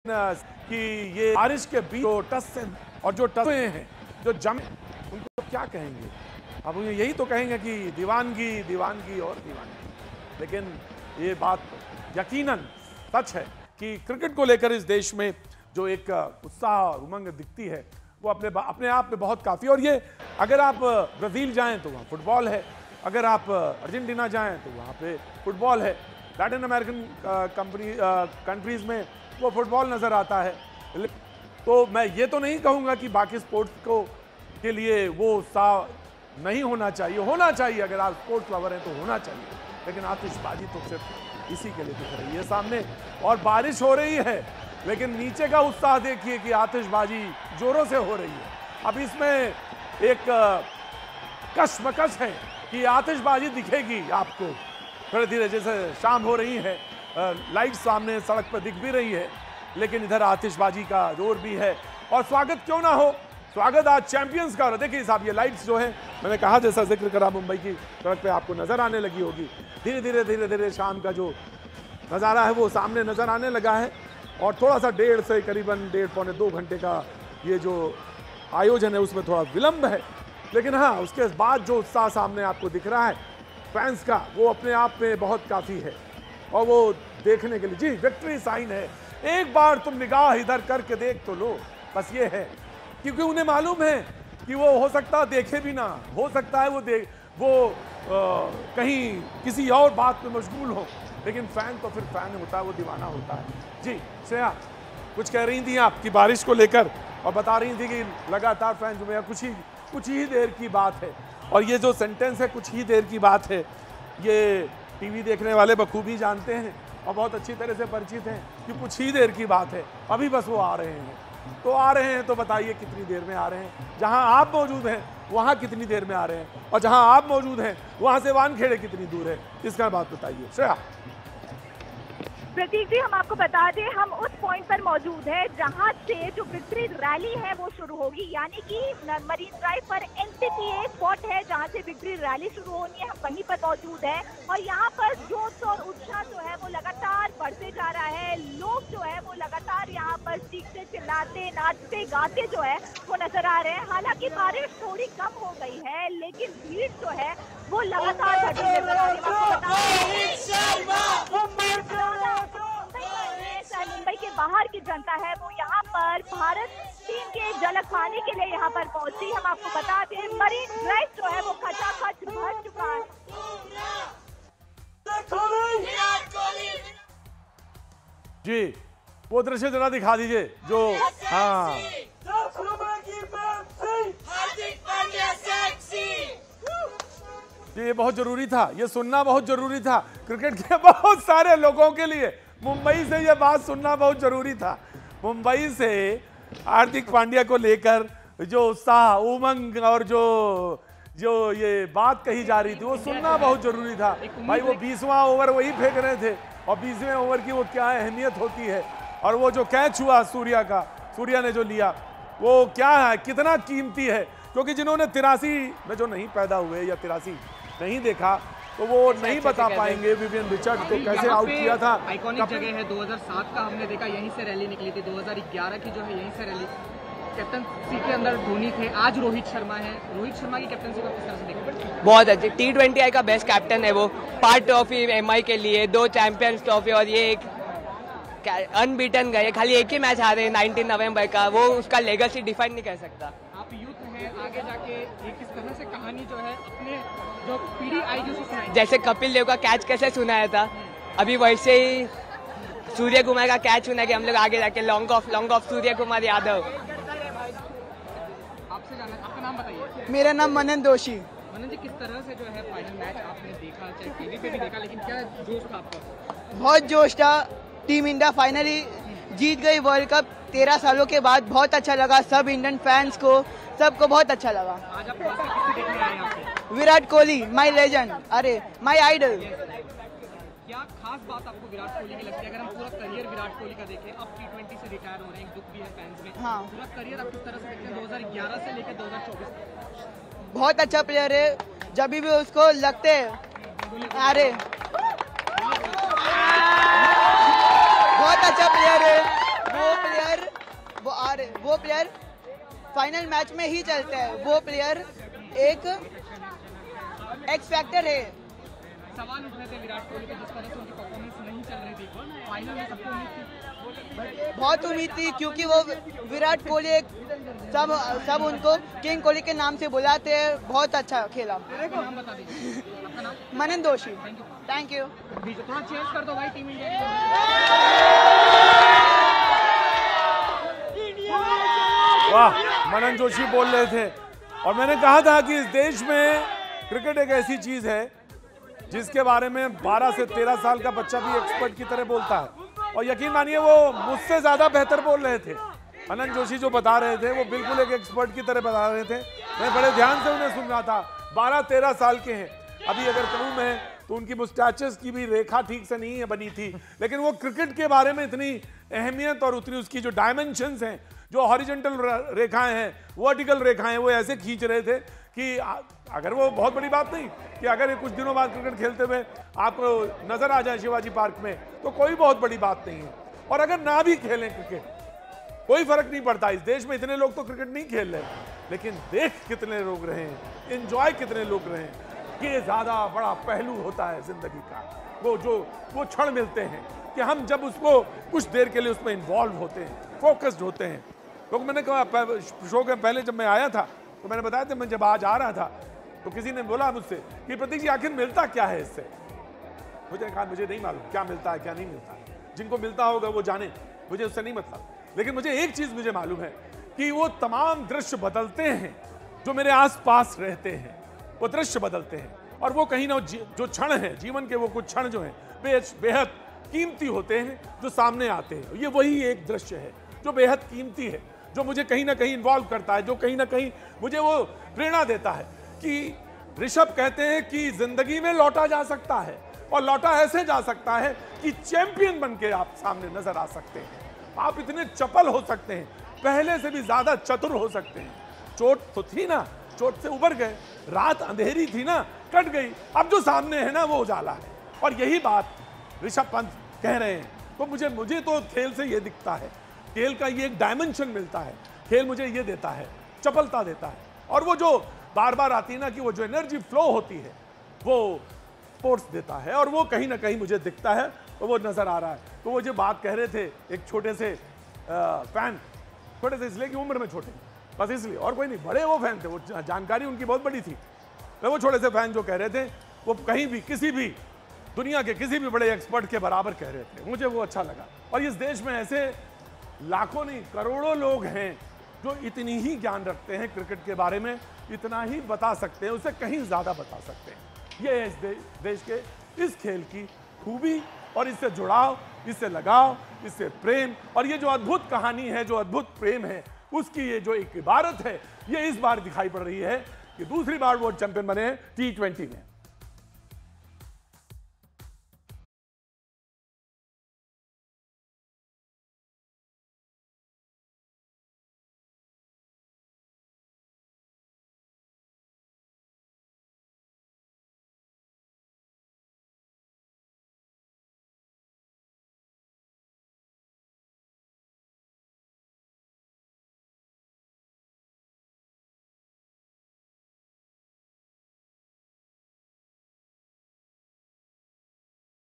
कि ये बारिश के बीच जो टस और जो टस हैं, जो जमे, उनको क्या कहेंगे? अब यही तो कहेंगे कि दीवानगी दीवानगी और दीवानगी। लेकिन ये बात यकीनन सच है कि क्रिकेट को लेकर इस देश में जो एक उत्साह और उमंग दिखती है वो अपने आप में बहुत काफ़ी। और ये अगर आप ब्राज़ील जाएं तो वहाँ फुटबॉल है, अगर आप अर्जेंटीना जाएं तो वहाँ पे फुटबॉल है, लैटिन अमेरिकन कंट्रीज़ में वो फुटबॉल नज़र आता है। तो मैं ये तो नहीं कहूँगा कि बाकी स्पोर्ट्स को के लिए वो उत्साह नहीं होना चाहिए, होना चाहिए। अगर आप स्पोर्ट्स लवर हैं तो होना चाहिए, लेकिन आतिशबाजी तो सिर्फ इसी के लिए दिख रही है सामने। और बारिश हो रही है, लेकिन नीचे का उत्साह देखिए कि आतिशबाजी जोरों से हो रही है। अब इसमें एक कशमकश है कि आतिशबाजी दिखेगी आपको थोड़े धीरे, जैसे शाम हो रही है, लाइट सामने सड़क पर दिख भी रही है, लेकिन इधर आतिशबाजी का जोर भी है। और स्वागत क्यों ना हो, स्वागत आज चैंपियंस का। देखिए साहब, ये लाइट्स जो है, मैंने कहा जैसा जिक्र करा, मुंबई की सड़क पे आपको नजर आने लगी होगी। धीरे धीरे धीरे धीरे शाम का जो नज़ारा है वो सामने नजर आने लगा है। और थोड़ा सा डेढ़ से करीबन 1.5-2 घंटे का ये जो आयोजन है उसमें थोड़ा विलंब है, लेकिन हाँ, उसके बाद जो उत्साह सामने आपको दिख रहा है फैंस का, वो अपने आप में बहुत काफ़ी है। और वो देखने के लिए, जी विक्ट्री साइन है, एक बार तुम निगाह इधर करके देख तो लो, बस ये है। क्योंकि उन्हें मालूम है कि वो हो सकता देखे भी ना, हो सकता है वो कहीं किसी और बात में मशगूल हो, लेकिन फैन तो फिर फैन होता है, वो दीवाना होता है। जी श्रेया, कुछ कह रही थी आपकी बारिश को लेकर और बता रही थी कि लगातार फैन जो है कुछ ही देर की बात है। और ये जो सेंटेंस है कुछ ही देर की बात है, ये टीवी देखने वाले बखूबी जानते हैं और बहुत अच्छी तरह से परिचित हैं कि कुछ ही देर की बात है। अभी बस वो आ रहे हैं, तो आ रहे हैं, तो बताइए कितनी देर में आ रहे हैं? जहां आप मौजूद हैं वहां कितनी देर में आ रहे हैं, और जहां आप मौजूद हैं वहां से वानखेड़े कितनी दूर है, इसका बात बताइए श्रेया। प्रतीक जी, हम आपको बता दें, हम उस पॉइंट पर मौजूद है जहां से जो विक्ट्री रैली है वो शुरू होगी, यानी कि मरीन ड्राइव पर NCPA स्पॉट है जहां से विक्ट्री रैली शुरू होनी है। हम वहीं पर मौजूद है और यहाँ पर जोश और उत्साह जो है वो लगातार बढ़ते जा रहा है। लोग जो है वो लगातार यहाँ पर चीखते चिल्लाते नाचते गाते जो है वो नजर आ रहे हैं। हालांकि बारिश थोड़ी कम हो गई है, लेकिन भीड़ जो है वो लगातार बढ़ती नजर आ रही है। मुंबई के बाहर की जनता है वो यहाँ पर भारत टीम के झलक पाने के लिए यहाँ पर पहुंची। हम आपको बता दें, मरीन ड्राइव जो है वो खचाखच भर चुका है। जी वो दृश्य जरा दिखा दीजिए जो, हाँ ये बहुत जरूरी था, ये सुनना बहुत जरूरी था क्रिकेट के बहुत सारे लोगों के लिए। मुंबई से ये बात सुनना बहुत जरूरी था। मुंबई से हार्दिक पांड्या को लेकर जो उत्साह उमंग और जो ये बात कही जा रही थी वो सुनना बहुत जरूरी था। भाई वो 20वां ओवर वही फेंक रहे थे, और 20वें ओवर की वो क्या अहमियत होती है, और वो जो कैच हुआ सूर्या ने जो लिया वो क्या है, कितना कीमती है। क्योंकि जिन्होंने 83 में जो नहीं पैदा हुए या 83 नहीं देखा तो वो नहीं बता पाएंगे विवियन रिचर्ड को कैसे आउट किया था। आइकॉनिक जगह है, 2007 का हमने देखा यहीं से रैली निकली थी, 2011 की जो है यहीं से रैली। कैप्टनसी के अंदर धोनी थे, आज रोहित शर्मा है। रोहित शर्मा की कैप्टनसी को किस तरह से देखा? बहुत अच्छी, T20I का बेस्ट कैप्टन है वो। 5 ट्रॉफी MI के लिए, 2 चैंपियंस ट्रॉफी और ये एक अनबीटन गए, खाली एक ही मैच हारे 19 नवंबर का। वो उसका लेगेसी डिफाइन नहीं कर सकता। आप यूथ हैं, आगे जाके ये किस तरह से कहानी जो है अपने जो पीढ़ी आएगी उसे सुनाएगी। जैसे कपिल देव का कैच कैसे सुनाया था, अभी वैसे ही सूर्य कुमार का कैच सुना कि हम लोग आगे जाके लॉन्ग ऑफ सूर्य कुमार यादव। आपसे जानना, आपका नाम बताइए। मेरा नाम मनन दोषी। मनन जी, किस तरह से जो है फाइनल मैच आपने देखा, चाहे टीवी पे भी देखा, लेकिन क्या जोश था आपका? बहुत जोश था। टीम इंडिया फाइनली जीत गई वर्ल्ड कप 13 सालों के बाद। बहुत अच्छा लगा, सब इंडियन फैंस को, सबको बहुत अच्छा लगा। आज आप किसे देखने आए यहाँ पे? विराट कोहली, माई लेजेंड, अरे माई आइडल। क्या खास बात आपको विराट कोहली की लगती है? अगर हम पूरा करियर विराट कोहली का देखें, अब T20 से रिटायर हो रहे हैं, दुख भी है फैंस में। हाँ, पूरा करियर आप किस तरह से देखते हैं 2011 से लेकर 2024? बहुत अच्छा प्लेयर है। जब भी उसको लगते अरे बहुत अच्छा प्लेयर है वो। वो प्लेयर फाइनल मैच में ही चलते हैं। वो प्लेयर एक एक्स फैक्टर है। सवाल उठ रहे थे विराट कोहली के, जिस तरह से उनकी परफॉर्मेंस नहीं चल रही थी, फाइनल में सबको उम्मीद थी, बहुत उम्मीद थी, क्योंकि वो विराट कोहली सब उनको किंग कोहली के नाम से बुलाते हैं। बहुत अच्छा खेला। नाम बता दीजिए आपका नाम। मनन जोशी। Thank you. थोड़ा चेंज कर दो भाई टीम इंडिया। वाह, मनन जोशी बोल रहे थे। और मैंने कहा था कि इस देश में क्रिकेट एक ऐसी चीज है जिसके बारे में 12 से 13 साल का बच्चा भी एक्सपर्ट की तरह बोलता है। और यकीन मानिए वो मुझसे ज्यादा बेहतर बोल रहे थे। मनन जोशी जो बता रहे थे वो बिल्कुल एक एक्सपर्ट की तरह बता रहे थे। मैं बड़े ध्यान से उन्हें सुन रहा था। 12-13 साल के हैं। अभी अगर कहूँ मैं तो उनकी मुस्टैचेस की भी रेखा ठीक से नहीं है बनी थी, लेकिन वो क्रिकेट के बारे में इतनी अहमियत और उतनी उसकी जो डायमेंशंस हैं, जो हॉरिजॉन्टल रेखाएं हैं, वर्टिकल रेखाएं, वो ऐसे खींच रहे थे कि अगर वो बहुत बड़ी बात नहीं कि अगर कुछ दिनों बाद क्रिकेट खेलते हुए आपको नजर आ जाए शिवाजी पार्क में, तो कोई बहुत बड़ी बात नहीं है। और अगर ना भी खेलें क्रिकेट, कोई फर्क नहीं पड़ता। इस देश में इतने लोग तो क्रिकेट नहीं खेल रहे, लेकिन देख कितने लोग रहे हैं, एंजॉय कितने लोग रहे हैं। ये ज्यादा बड़ा पहलू होता है जिंदगी का। वो क्षण मिलते हैं कि हम जब उसको कुछ देर के लिए उसमें इन्वॉल्व होते हैं, फोकस्ड होते हैं। तो मैंने कहा शो के पहले जब मैं आया था तो मैंने बताया था, मैं जब आज आ रहा था तो किसी ने बोला मुझसे कि प्रतीक जी आखिर मिलता क्या है इससे। मुझे कहा मुझे नहीं मालूम क्या मिलता है क्या नहीं मिलता है, जिनको मिलता होगा वो जाने, मुझे उससे नहीं मतलब। लेकिन मुझे एक चीज मुझे मालूम है कि वो तमाम दृश्य बदलते हैं जो मेरे आसपास रहते हैं, वो दृश्य बदलते हैं। और वो कहीं ना जो क्षण है जीवन के, वो कुछ क्षण जो है बेहद कीमती होते हैं जो सामने आते हैं। ये वही एक दृश्य है जो बेहद कीमती है, जो मुझे कहीं ना कहीं इन्वॉल्व करता है, जो कहीं ना कहीं मुझे वो प्रेरणा देता है कि ऋषभ कहते हैं कि जिंदगी में लौटा जा सकता है, और लौटा ऐसे जा सकता है कि चैंपियन बन के आप सामने नजर आ सकते हैं। आप इतने चपल हो सकते हैं, पहले से भी ज्यादा चतुर हो सकते हैं। चोट तो थी ना, चोट से उबर गए, रात अंधेरी थी ना, कट गई, अब जो सामने है ना वो उजाला है। और यही बात ऋषभ पंत कह रहे हैं। तो मुझे तो खेल से ये दिखता है, खेल का ये एक डायमेंशन मिलता है, खेल मुझे ये देता है, चपलता देता है। और वो जो बार बार आती है ना कि वो जो एनर्जी फ्लो होती है वो स्पोर्ट्स देता है, और वो कहीं ना कहीं मुझे दिखता है, तो वो नजर आ रहा है। तो वो जो बात कह रहे थे एक छोटे से फैन, छोटे से इसलिए कि उम्र में छोटे, बस इसलिए, और कोई नहीं, बड़े वो फैन थे, वो जानकारी उनकी बहुत बड़ी थी। वो छोटे से फैन जो कह रहे थे वो कहीं भी किसी भी दुनिया के किसी भी बड़े एक्सपर्ट के बराबर कह रहे थे। मुझे वो अच्छा लगा। और इस देश में ऐसे लाखों नहीं करोड़ों लोग हैं जो इतनी ही ज्ञान रखते हैं क्रिकेट के बारे में, इतना ही बता सकते हैं, उससे कहीं ज्यादा बता सकते हैं। ये है इस देश के इस खेल की खूबी, और इससे जुड़ाव, इससे लगाव, इससे प्रेम, और ये जो अद्भुत कहानी है, जो अद्भुत प्रेम है, उसकी ये जो एक इबारत है, ये इस बार दिखाई पड़ रही है कि दूसरी बार वो चैंपियन बने T20 में।